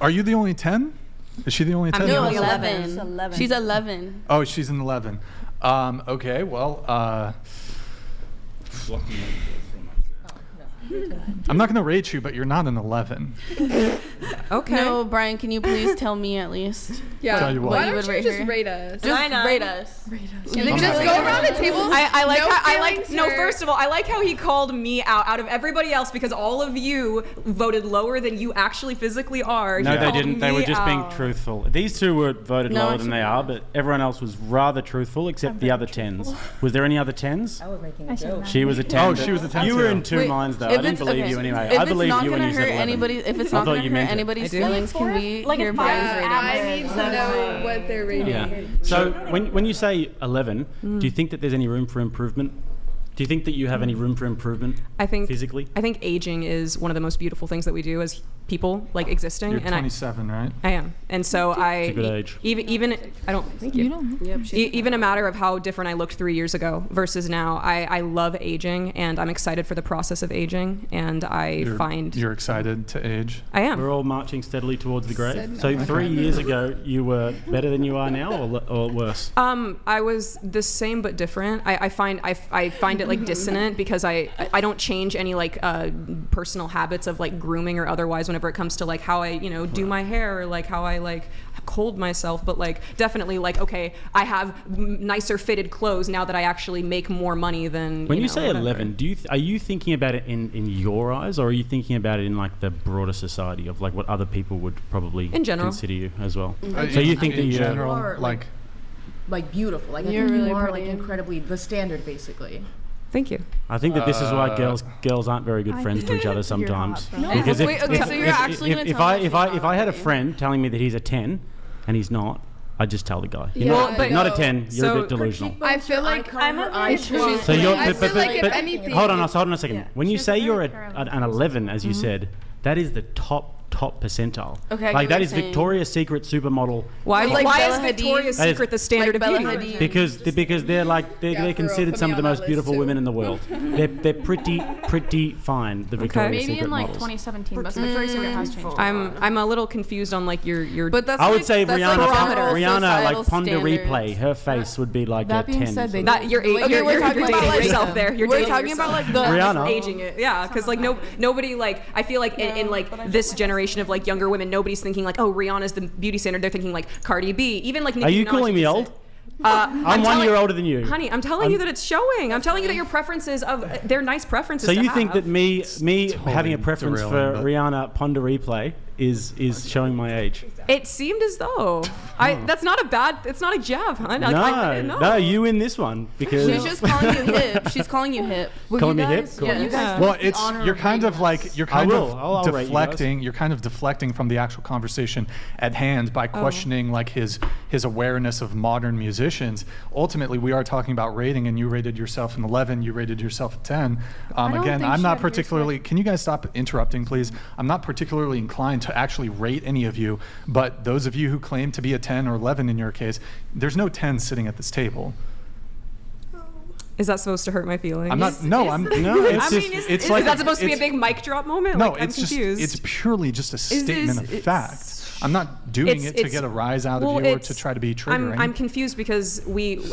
Are you the only 10? Is she the only 10? I'm the No, only 11. She's 11. Oh, she's an 11. Okay, well, I'm not going to rate you, but you're not an 11. Okay. No, Brian, can you please tell me at least? Yeah. Tell you what. Why you don't would you rate just her? rate us? Just rate us. Just go around the table. I like feelings no, here. first of all, I like how he called me out of everybody else because all of you voted lower than you actually physically are. No, He they called didn't. They were me just being out. truthful. These two were voted No, lower than they are, but everyone else was rather truthful except the other 10s. Was there any other 10s? I was making a joke. She was a 10. Oh, but she was a 10 You were too. in two Wait, minds, though. I if didn't it's- believe okay. you anyway. If I it's believe not you when gonna you said hurt 11. anybody, if it's I not thought gonna you hurt meant it. anybody's I do. feelings, can we hear Brian's rating? I need to know what they're rating. Yeah. So when you say 11, do you think that there's any room for improvement? Do you think that you have any room for improvement I think physically? I think aging is one of the most beautiful things that we do as people, like existing. You're and 27, right? I am, and so a good age. Even I don't. Thank you. Yep, Even a matter of how different I looked 3 years ago versus now. I love aging, and I'm excited for the process of aging, and You're excited to age? I am. We're all marching steadily towards the grave. So 3 years ago, you were better than you are now, or worse? I was the same but different. I find it like dissonant because I don't change any like personal habits of like grooming or otherwise whenever it comes to like how I do my hair or like how I like hold myself, but like definitely like okay, I have nicer fitted clothes now that I actually make more money than When you say whatever. 11, are you thinking about it in your eyes, or are you thinking about it in like the broader society of like what other people would probably In general. consider you as well? Mm-hmm. So you think that in you're general, Or, like like beautiful. Like I You're think really you are pretty. like incredibly the standard, basically. Thank you. I think that this is why girls aren't very good friends to each other sometimes. No. Because Wait, okay, so you're actually gonna if tell me if I had a friend telling me that he's a 10 and he's not, I'd just tell the guy. You're Yeah, not, but not a no. 10. You're So- a bit delusional. I feel like I'm her eyes closed. So you're, I feel like if anything- hold on a second. When you say you're an 11, as you said, that is the top percentile. Okay, I like get that what is you're saying. Victoria's Secret supermodel. Why Like is Bella Victoria's Hadid. Secret the standard Like of Bella beauty? Hadid. Because they're for real, considered put some me of the on most that beautiful list, too. women in the world. They're pretty fine. The Victoria's Maybe Secret in like models. 2017, but Victoria's Secret has changed. I'm a little confused on like your But that's I would like, say that's Rihanna, like general Rihanna, like societal Ponder standards. Replay, her face would be like That a being 10. said, they that you're Wait, you're we're talking about, dating like, yourself there. You're We're dating talking yourself. about like the Rihanna. aging it, yeah, because like nobody like I feel like in like this generation of like younger women, nobody's thinking like, oh, Rihanna's the beauty standard. They're thinking like Cardi B, even like Nicki Are you Minaj calling me is- old? I'm 1 year older than you. Honey, I'm telling you that it's showing. I'm telling you that your preferences they're nice preferences. So to you think have. that me having a preference for derailing, but- Rihanna Ponder Replay is showing my age? It seemed as though that's not a bad. It's not a jab, hon. No, you win this one because She's just calling you hip. She's calling you hip. calling me hip. Cool. Yeah. You guys Well, don't honor you're kind of rating like us. you're kind will. of I'll rate you guys. deflecting. You're kind of deflecting from the actual conversation at hand by questioning like his awareness of modern musicians. Ultimately, we are talking about rating, and you rated yourself an 11. You rated yourself a 10. don't Again, think I'm she not had yours particularly. Can you guys stop interrupting, please? I'm not particularly inclined to actually rate any of you, but those of you who claim to be a 10 or 11 in your case, there's no 10 sitting at this table. Is that supposed to hurt my feelings? I'm not. No, I'm. No, it's I just. mean, it's is like that supposed to be a it's- big mic drop moment? No, like, it's I'm just confused. it's purely just a statement of fact. I'm not doing It's- it to get a rise out of you or to try to be triggering. I'm confused because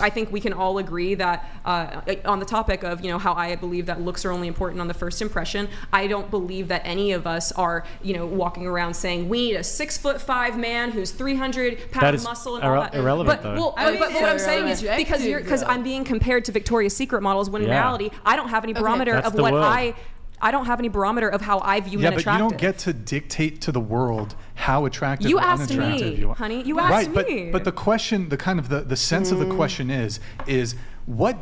I think we can all agree that on the topic of how I believe that looks are only important on the first impression. I don't believe that any of us are walking around saying we need a 6'5" man who's 300 That pound is muscle and all that. irrelevant, but, though. Well, but what I'm saying is irrelevant. because I'm being compared to Victoria's Secret models when in Yeah. reality I don't have any barometer That's of the what world. I don't have any barometer of how I view yeah, men but attractive. you don't get to dictate to the world how attractive You or asked unattractive me, you are. honey. You asked right, me. but the question, the kind of the sense of the question is what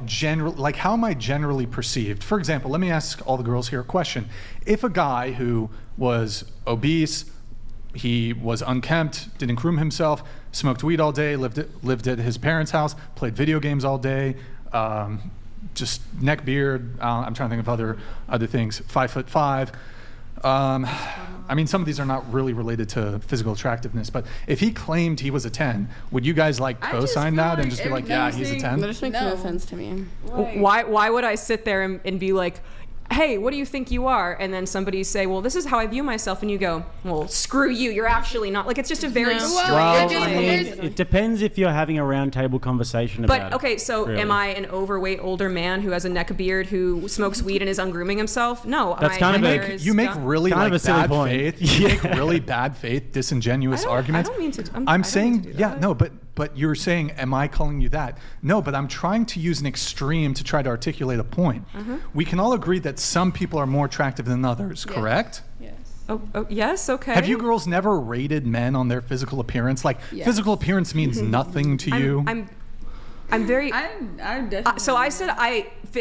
how am I generally perceived? For example, let me ask all the girls here a question. If a guy who was obese, he was unkempt, didn't groom himself, smoked weed all day, lived at his parents' house, played video games all day, just neck beard. I'm trying to think of other things. 5'5". I mean, some of these are not really related to physical attractiveness, but if he claimed he was a 10, would you guys I just co-sign feel that and like just be like, yeah, he's a everything- 10? That just makes no No. sense to me. Why would I sit there and be like, hey, what do you think you are? And then somebody say, well, this is how I view myself. And you go, well, screw you. You're actually not. Like, it's just a very strange. Well, just- I mean, there's- it depends if you're having a round table conversation about But it. okay, so really. am I an overweight older man who has a neck beard who smokes weed and is ungrooming himself? No. That's kind of my a- hair is You make done. really Kind of like a silly bad point. faith. You make really bad faith, disingenuous arguments. I don't mean to. I I'm don't mean saying, to do yeah, that. no, but you're saying, am I calling you that? No, but I'm trying to use an extreme to try to articulate a point. Mm-hmm. We can all agree that some people are more attractive than others, correct? Oh, yes, okay. Have you girls never rated men on their physical appearance? Like, physical appearance means nothing to you. I'm very. I definitely. So I said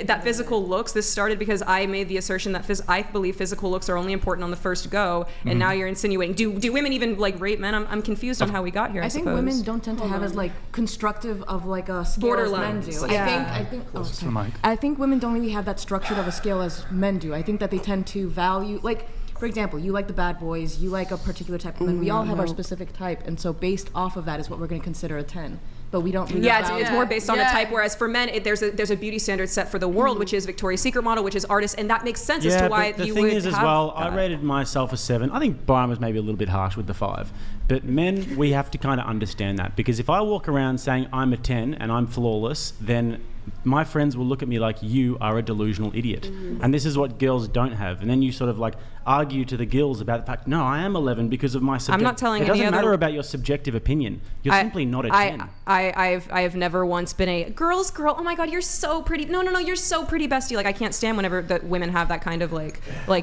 that physical looks. This started because I made the assertion that I believe physical looks are only important on the first go, and now you're insinuating. Do women even like rate men? I'm confused on how we got here. I think suppose. women don't tend to have as like constructive of like a scale as men do. Borderlines. I think. Oh, Close to the sorry. mic. I think women don't really have that structured of a scale as men do. I think that they tend to value like. For example, you like the bad boys, you like a particular type of men. We all have our specific type, and so based off of that is what we're going to consider a 10. But we don't really Yeah, value it's more based on the Yeah. type. Whereas for men, there's a beauty standard set for the world, which is Victoria's Secret model, which is artist, and that makes sense as to why but the you thing would is as have well, that. I rated myself a 7. I think Brian was maybe a little bit harsh with the 5. But men, we have to kind of understand that. Because if I walk around saying I'm a 10 and I'm flawless, then my friends will look at me like you are a delusional idiot. And this is what girls don't have. And then you sort of like argue to the girls about the fact, no, I am 11 because of my subjective. not telling It any doesn't matter other- about your subjective opinion. You're simply not a 10. I've never once been a girl. Oh my God, you're so pretty. No, you're so pretty, bestie. Like I can't stand whenever the women have that kind of like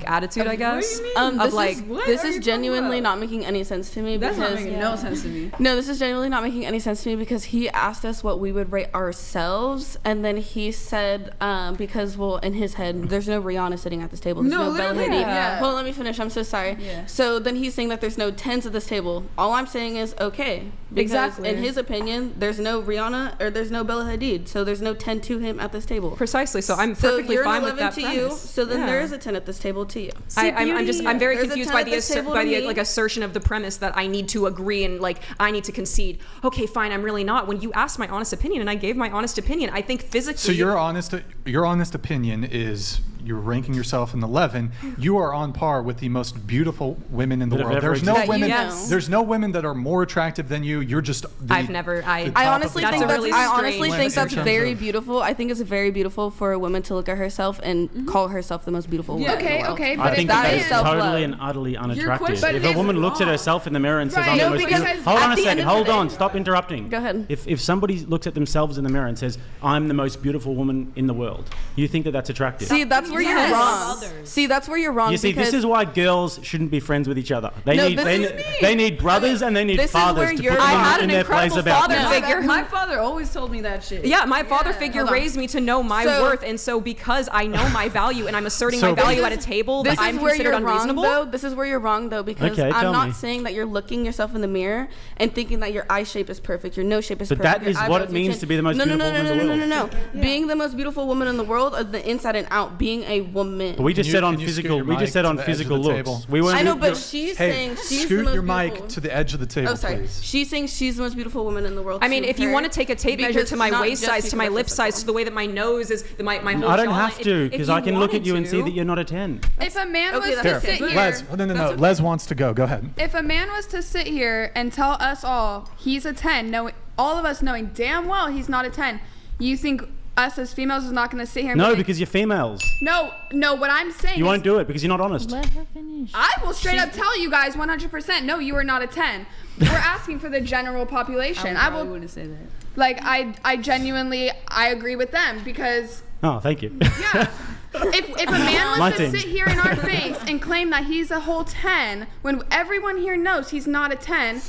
attitude. I guess. What do you mean? Of like, This are is you talking genuinely about? not making any sense to me That's not because making no sense to me. no, this is genuinely not making any sense to me because he asked us what we would rate ourselves, and then he said because well in his head there's no Rihanna sitting at this table. There's No, no Bella literally, Hadid. yeah. Well, let me finish. I'm so sorry. Yeah. So then he's saying that there's no 10s at this table. All I'm saying is okay because Exactly. in his opinion there's no Rihanna or there's no Bella Hadid, so there's no 10 to him at this table. precisely. So I'm So perfectly you're fine an with 11 that to premise. you. So then Yeah. there is a 10 at this table to you. I'm very There's a confused 10 by at the this table to me. like assertion of the premise that I need to agree and like I need to concede. Okay, fine, I'm really not. When you asked my honest opinion and I gave my honest opinion, I think physically. So your honest opinion is you're ranking yourself in 11. You are on par with the most beautiful women in the That have world. ever There's no existed. women. Yes. There's no women that are more attractive than you. You're just. I've never. I top of honestly the think top. That's a really I strange honestly limit think in that's terms very of- beautiful. I think it's very beautiful for a woman to look at herself and call herself the most beautiful woman. in the Okay, world. okay, I but think if that that is is self-love. totally and utterly unattractive. question If a is woman looks at wrong. herself in the mirror and says, Right. I'm the No, most because beautiful. Hold on at a the end second. of the Hold day- on. Stop interrupting. Go ahead. If somebody looks at themselves in the mirror and says, I'm the most beautiful woman in the world, you think that that's attractive? See, that's where you're Yes. wrong. See, that's where you're wrong. You see, because this is why girls shouldn't be friends with each other. They No, need this they, is ne- me. they need brothers and they need This is fathers where to put you're- them I had in an their place incredible about father them. figure. My father always told me that shit. Yeah, my father figure Hold on. raised me to know my So- worth, and so because I know my value and I'm asserting So- my value This at a table This that I'm is where considered you're wrong, unreasonable. though. This is where you're wrong, though, because Okay, I'm tell not me. saying that you're looking yourself in the mirror and thinking that your eye shape is perfect, your nose shape is But perfect. that your is what eyebrows, it your means chin- to be the most no, beautiful no, no, woman no, in the no, no, world. no, no. Being the most beautiful woman in the world, the inside and out, being a woman. But we just Can you- said on can you scoot physical. your We just mic said to on the edge of physical the looks. table? We weren't. I know, but she's Hey, saying she's scoot the most your beautiful. mic to the edge of the table, Oh, sorry. please. She's saying she's the most beautiful woman in the world. I mean, to if you her, want to take a tape measure because to my not waist just size, to my because lip of size, physical. to the way that my nose is, my whole I don't jawline, have to if because you I can look wanted at you and see to- that you're not a 10. If a man Okay, was that's to okay. sit here, Les, oh, no. Les wants to go. Go ahead. if a man was to sit here and tell us all he's a 10, knowing all of us knowing damn well he's not a 10, you think us as females is not going to sit here and be No, like, because you're females. no, what I'm saying You is won't do it because you're not honest. Let her finish. I will straight up tell you guys 100%, no, you are not a 10. We're asking for the general population. I will, wouldn't say that. like, I genuinely, I agree with them because, Oh, thank you. yeah. If a man My was to team. sit here in our face and claim that he's a whole 10, when everyone here knows he's not a 10,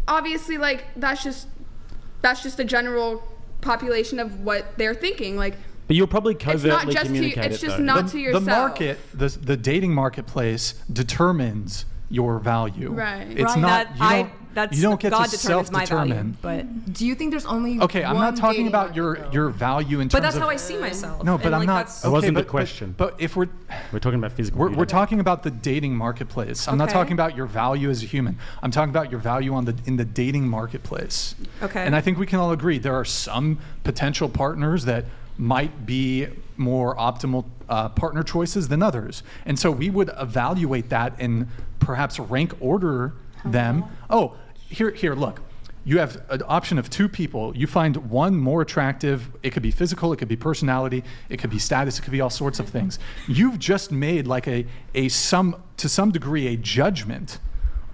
obviously, like, that's just the general population of what they're thinking. Like, But you'll probably it's not covertly just to, communicate it's it, just though. not to yourself. The market, the dating marketplace determines your value. Right. It's Right. not. That's you don't get God to determines my value, self-determine. but Do you think there's only Okay, I'm one not talking dating about market, though? your value in terms but that's of. how I see myself. No, And, but I'm like, not. that's- It wasn't the but- question. But if we're talking about physical. we're beauty. talking about the dating marketplace. I'm not Okay. talking about your value as a human. I'm talking about your value in the dating marketplace. Okay. And I think we can all agree there are some potential partners that might be more optimal partner choices than others. And so we would evaluate that and perhaps rank order them. Oh, here, look. You have an option of 2 people. You find one more attractive. It could be physical, it could be personality, it could be status, it could be all sorts of things. You've just made like to some degree a judgment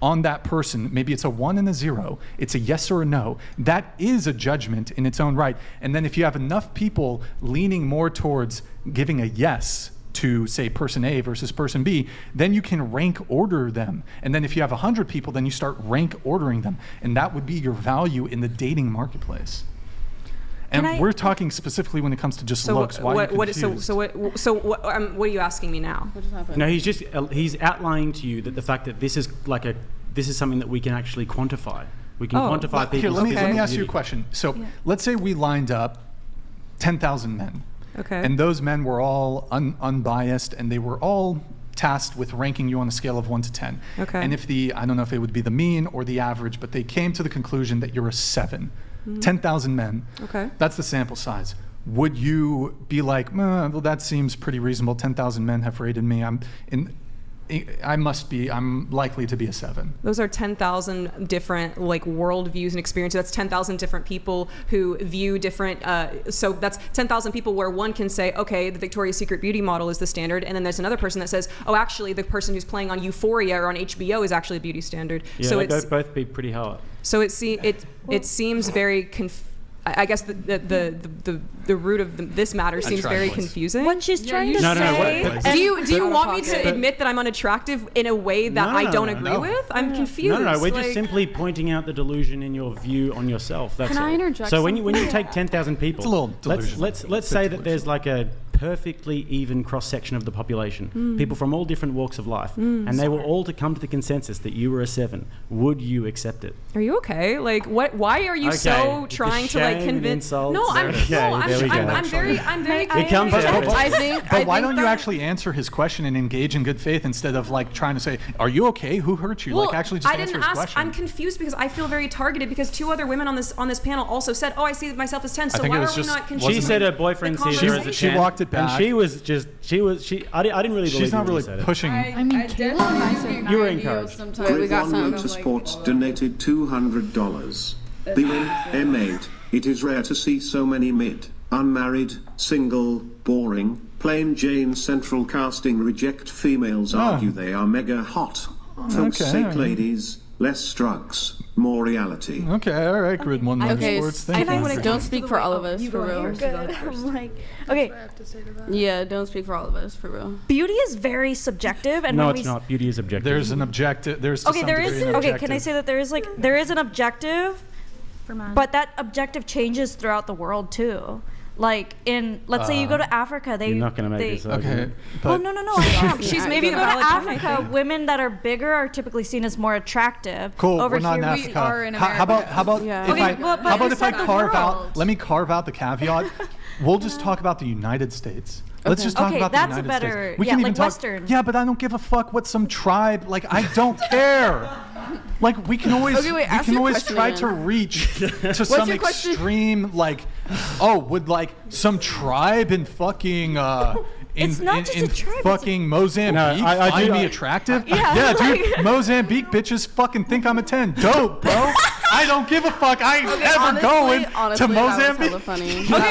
on that person. Maybe it's a 1 and a 0. It's a yes or a no. That is a judgment in its own right. And then if you have enough people leaning more towards giving a yes to, say, person A versus person B, then you can rank order them. And then if you have 100 people, then you start rank ordering them. And that would be your value in the dating marketplace. And we're talking specifically when it comes to just looks. Why are you confused? What are you asking me now? What just happened? No, he's outlining to you that the fact that this is something that we can actually quantify. We can quantify people. Here, let me ask you a question. So let's say we lined up 10,000 men. Okay. And those men were all unbiased, and they were all tasked with ranking you on a scale of 1 to 10. Okay. And if I don't know if it would be the mean or the average, but they came to the conclusion that you're a 7. 10,000 men. Okay. That's the sample size. Would you be like, well, that seems pretty reasonable. 10,000 men have rated me. I'm likely to be a 7. Those are 10,000 different worldviews and experiences. That's 10,000 different people who view different. So that's 10,000 people where one can say, okay, the Victoria's Secret beauty model is the standard, and then there's another person that says, oh, actually, the person who's playing on Euphoria or on HBO is actually a beauty standard. Yeah, so they'd both be pretty hard. So it seems very I guess the root of this matter seems very confusing. What she's trying to say. Do you want me to admit that I'm unattractive in a way that I don't agree with? I'm confused. No. We're just simply pointing out the delusion in your view on yourself. That's Can all. I interject? So when you take 10,000 people, it's a little delusion. Let's say that there's like a perfectly even cross section of the population, people from all different walks of life, and they were all to come to the consensus that you were a 7. Would you accept it? Are you okay? What? Why are you so trying to convince? No, I'm very. It comes. But why don't you actually answer his question and engage in good faith instead of trying to say, "Are you okay? Who hurt you?" Actually, just answer his question. I'm confused because I feel very targeted because 2 other women on this panel also said, "Oh, I see myself as 10." So why are we not continuing? She said her boyfriend sees her as a 10. She walked it back, and I didn't really believe she's not really pushing. You were encouraged. We got some. Motorsports donated $200. Bewin M8. It is rare to see so many unmarried, single, boring, plain Jane central casting reject females argue they are mega hot. For sake ladies, less drugs, more reality. Okay, all right, Grid 1 Motorsports. I don't speak for all of us, for real. Okay. Yeah, don't speak for all of us, for real. Beauty is very subjective, and no, it's not. Beauty is objective. There's an objective. Can I say that there is an objective, but that objective changes throughout the world too. Let's say you go to Africa, you're not going to make this okay. Well, no, I am. She's maybe you go to Africa, women that are bigger are typically seen as more attractive. Cool. Over we're not here, in Africa. We are in How about if I carve out? Let me carve out the caveat. We'll just talk about the United States. Let's just talk about the United States. We can even talk. Western. Yeah, but I don't give a fuck what some tribe. I don't care. We can always try to reach to some extreme would some tribe in fucking in fucking Mozambique find me attractive? Yeah, dude, Mozambique bitches fucking think I'm a 10. Dope, bro. I don't give a fuck. I ain't ever going to Mozambique. Funny. Okay,